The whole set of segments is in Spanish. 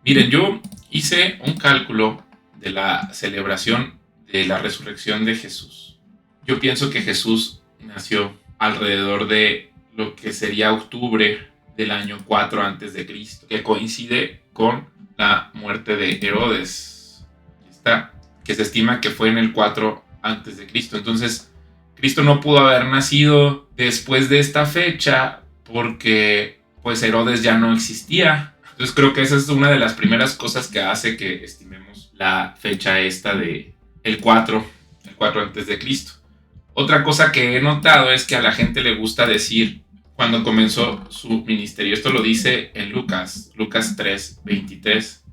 Miren, yo hice un cálculo de la celebración de la resurrección de Jesús. Yo pienso que Jesús nació alrededor de lo que sería octubre del año 4 antes de Cristo, que coincide con la muerte de Herodes. Aquí está, que se estima que fue en el 4 antes de Cristo. Entonces, Cristo no pudo haber nacido después de esta fecha porque pues Herodes ya no existía. Entonces creo que esa es una de las primeras cosas que hace que estimemos la fecha esta de el 4 antes de Cristo. Otra cosa que he notado es que a la gente le gusta decir cuando comenzó su ministerio. Esto lo dice en Lucas 3:23.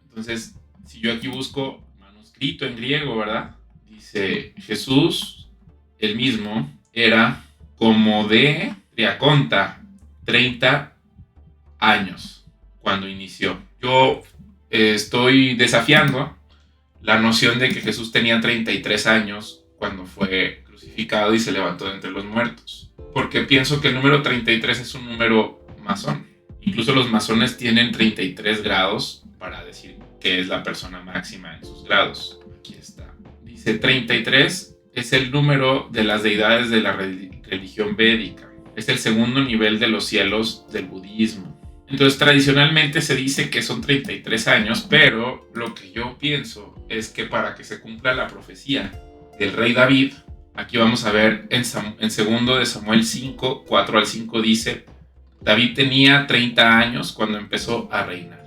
Entonces, si yo aquí busco manuscrito en griego, ¿verdad? Dice, Jesús, el mismo, era como de Triaconta, 30 años cuando inició. Yo estoy desafiando la noción de que Jesús tenía 33 años cuando fue crucificado y se levantó de entre los muertos. Porque pienso que el número 33 es un número masón. Incluso los masones tienen 33 grados para decir que es la persona máxima en sus grados. Aquí está. Dice 33 es el número de las deidades de la religión védica. Es el segundo nivel de los cielos del budismo. Entonces tradicionalmente se dice que son 33 años, pero lo que yo pienso es que para que se cumpla la profecía del rey David, aquí vamos a ver en segundo de Samuel 5, 4 al 5 dice, David tenía 30 años cuando empezó a reinar.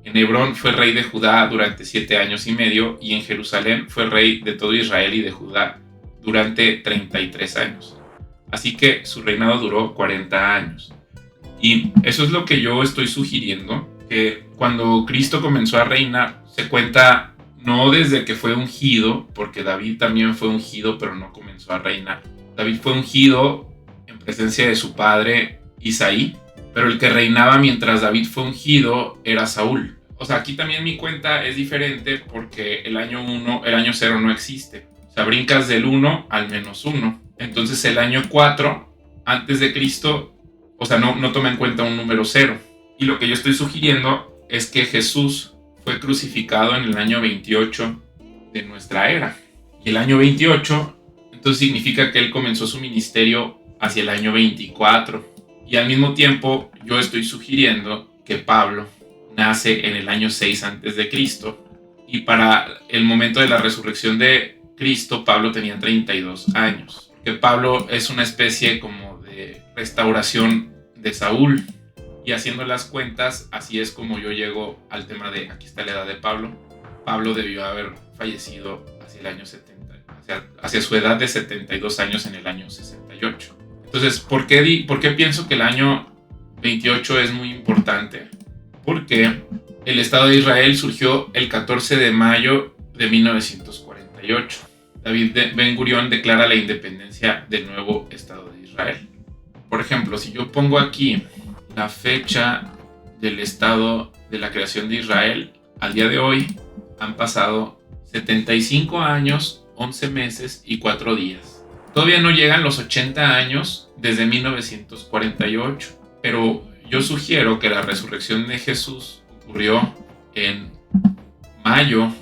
En Hebrón fue rey de Judá durante 7 años y medio y en Jerusalén fue rey de todo Israel y de Judá durante 33 años. Así que su reinado duró 40 años. Y eso es lo que yo estoy sugiriendo, que cuando Cristo comenzó a reinar, se cuenta no desde que fue ungido, porque David también fue ungido, pero no comenzó a reinar. David fue ungido en presencia de su padre Isaí, pero el que reinaba mientras David fue ungido era Saúl. O sea, aquí también mi cuenta es diferente porque el año 0 no existe. O sea, brincas del 1 al -1. Entonces el año 4 antes de Cristo, o sea, no toma en cuenta un número 0. Y lo que yo estoy sugiriendo es que Jesús fue crucificado en el año 28 de nuestra era. Y el año 28, entonces significa que él comenzó su ministerio hacia el año 24. Y al mismo tiempo, yo estoy sugiriendo que Pablo nace en el año 6 antes de Cristo. Y para el momento de la resurrección de Cristo, Pablo tenía 32 años. Que Pablo es una especie como de restauración de Saúl. Y haciendo las cuentas, así es como yo llego al tema de, aquí está la edad de Pablo. Pablo debió haber fallecido hacia el año 70, hacia su edad de 72 años en el año 68. Entonces, ¿por qué pienso que el año 28 es muy importante? Porque el Estado de Israel surgió el 14 de mayo de 1948. David Ben Gurión declara la independencia del nuevo Estado de Israel. Por ejemplo, si yo pongo aquí la fecha del Estado de la creación de Israel, al día de hoy han pasado 75 años, 11 meses y 4 días. Todavía no llegan los 80 años desde 1948, pero yo sugiero que la resurrección de Jesús ocurrió en 1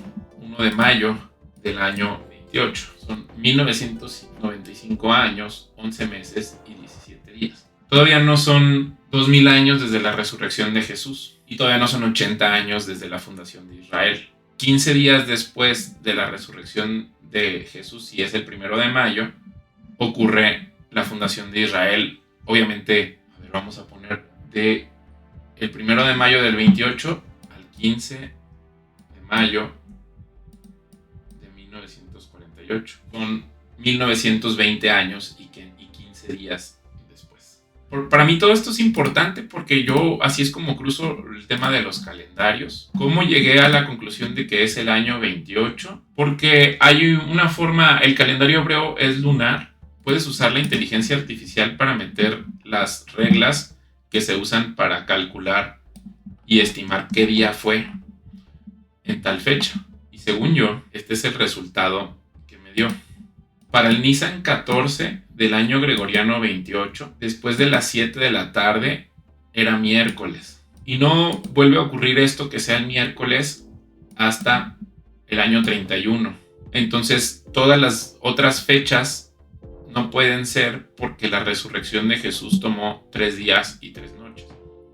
de mayo del año 28. Son 1995 años, 11 meses y 17 días. Todavía no son 2000 años desde la resurrección de Jesús y todavía no son 80 años desde la fundación de Israel. 15 días después de la resurrección de Jesús, si es el 1 de mayo, ocurre la fundación de Israel. Obviamente, vamos a poner de el 1 de mayo del 28 al 15 de mayo de 1948. Son 1920 años y 15 días. Para mí todo esto es importante porque yo así es como cruzo el tema de los calendarios. ¿Cómo llegué a la conclusión de que es el año 28? Porque hay una forma, el calendario hebreo es lunar. Puedes usar la inteligencia artificial para meter las reglas que se usan para calcular y estimar qué día fue en tal fecha. Y según yo, este es el resultado que me dio. Para el Nisan 14 del año gregoriano 28, después de las 7 de la tarde, era miércoles. Y no vuelve a ocurrir esto que sea el miércoles hasta el año 31. Entonces, todas las otras fechas no pueden ser porque la resurrección de Jesús tomó 3 días y 3 noches.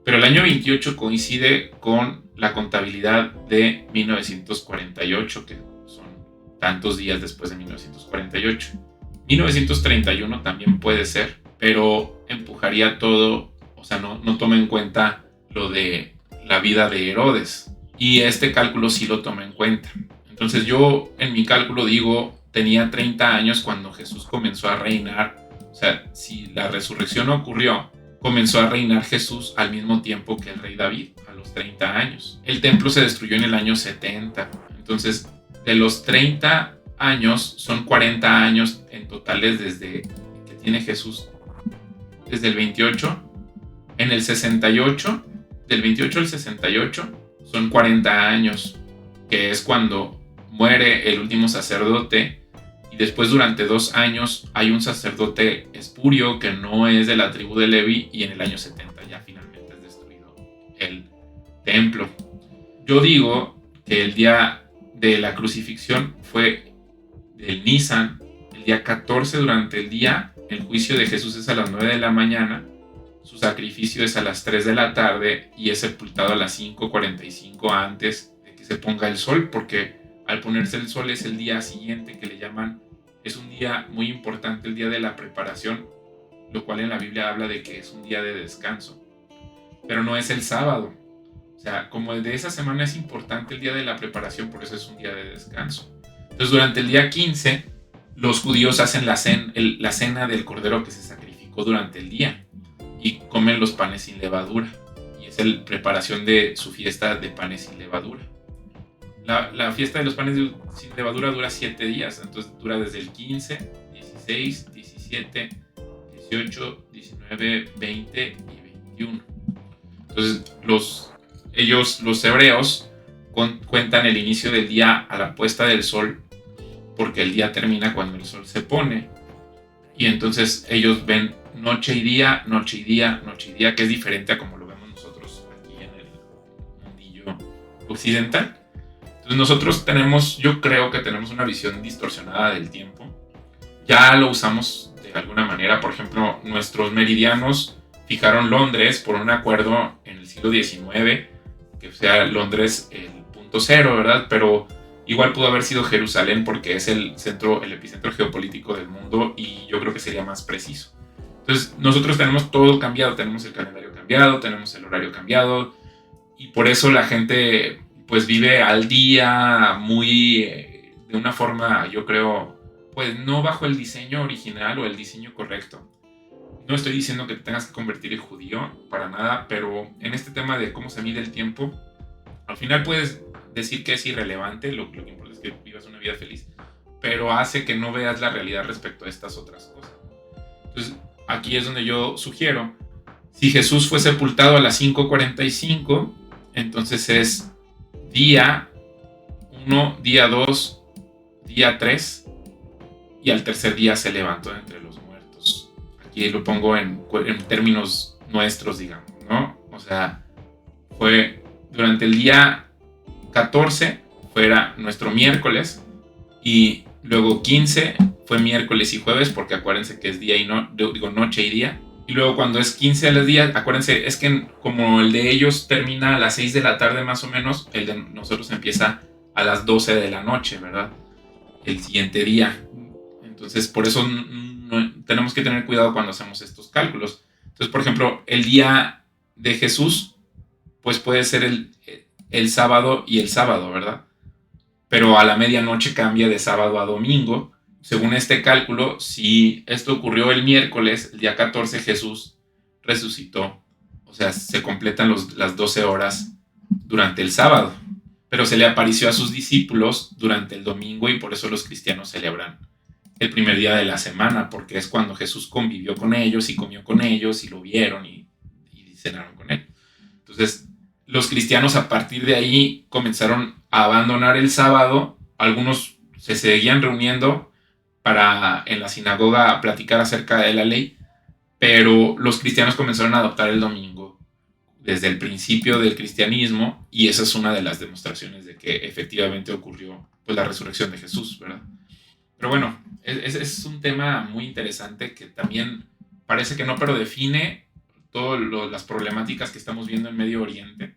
Pero el año 28 coincide con la contabilidad de 1948, que son tantos días después de 1948. 1931 también puede ser, pero empujaría todo, o sea, no toma en cuenta lo de la vida de Herodes. Y este cálculo sí lo toma en cuenta. Entonces yo en mi cálculo digo, tenía 30 años cuando Jesús comenzó a reinar. O sea, si la resurrección ocurrió, comenzó a reinar Jesús al mismo tiempo que el rey David, a los 30 años. El templo se destruyó en el año 70. Entonces, de los 30 años, son 40 años en totales desde que tiene Jesús, desde el 28. En el 68, del 28 al 68, son 40 años, que es cuando muere el último sacerdote. Y después durante 2 años hay un sacerdote espurio que no es de la tribu de Levi, y en el año 70 ya finalmente es destruido el templo. Yo digo que el día de la crucifixión fue del Nisan, el día 14 durante el día, el juicio de Jesús es a las 9 de la mañana, su sacrificio es a las 3 de la tarde y es sepultado a las 5:45 antes de que se ponga el sol, porque al ponerse el sol es el día siguiente, que le llaman, es un día muy importante, el día de la preparación, lo cual en la Biblia habla de que es un día de descanso, pero no es el sábado. O sea, como el de esa semana es importante el día de la preparación, por eso es un día de descanso. Entonces durante el día 15, los judíos hacen la cena del cordero que se sacrificó durante el día y comen los panes sin levadura, y es la preparación de su fiesta de panes sin levadura. La fiesta de los panes sin levadura dura 7 días, entonces dura desde el 15, 16, 17, 18, 19, 20 y 21. Entonces los hebreos cuentan el inicio del día a la puesta del sol, porque el día termina cuando el sol se pone, y entonces ellos ven noche y día, noche y día, noche y día, que es diferente a como lo vemos nosotros aquí en el mundillo occidental. Entonces nosotros yo creo que tenemos una visión distorsionada del tiempo. Ya lo usamos de alguna manera. Por ejemplo, nuestros meridianos fijaron Londres por un acuerdo en el siglo XIX, que sea Londres el punto cero, ¿verdad? Pero igual pudo haber sido Jerusalén, porque es el epicentro geopolítico del mundo, y yo creo que sería más preciso. Entonces nosotros tenemos todo cambiado, tenemos el calendario cambiado, tenemos el horario cambiado, y por eso la gente pues vive al día muy de una forma, yo creo, pues no bajo el diseño original o el diseño correcto. No estoy diciendo que te tengas que convertir en judío, para nada, pero en este tema de cómo se mide el tiempo, al final puedes decir que es irrelevante, lo que importa es que vivas una vida feliz, pero hace que no veas la realidad respecto a estas otras cosas. Entonces, aquí es donde yo sugiero, si Jesús fue sepultado a las 5:45, entonces es día 1, día 2, día 3, y al tercer día se levantó de entre los muertos. Aquí lo pongo en términos nuestros, digamos, ¿no? O sea, fue durante el día 14, fuera nuestro miércoles, y luego 15 fue miércoles y jueves, porque acuérdense que es día y noche y día. Y luego cuando es 15 a los días, acuérdense, es que como el de ellos termina a las 6 de la tarde más o menos, el de nosotros empieza a las 12 de la noche, ¿verdad? El siguiente día. Entonces, por eso tenemos que tener cuidado cuando hacemos estos cálculos. Entonces, por ejemplo, el día de Jesús, pues puede ser el sábado y el sábado, ¿verdad? Pero a la medianoche cambia de sábado a domingo. Según este cálculo, si esto ocurrió el miércoles, el día 14 Jesús resucitó. O sea, se completan las 12 horas durante el sábado. Pero se le apareció a sus discípulos durante el domingo, y por eso los cristianos celebran el primer día de la semana, porque es cuando Jesús convivió con ellos y comió con ellos y lo vieron y cenaron con él. Entonces, los cristianos a partir de ahí comenzaron a abandonar el sábado. Algunos se seguían reuniendo en la sinagoga platicar acerca de la ley, pero los cristianos comenzaron a adoptar el domingo desde el principio del cristianismo, y esa es una de las demostraciones de que efectivamente ocurrió pues la resurrección de Jesús, ¿verdad? Pero bueno, es un tema muy interesante que también parece que no, pero define todas las problemáticas que estamos viendo en Medio Oriente.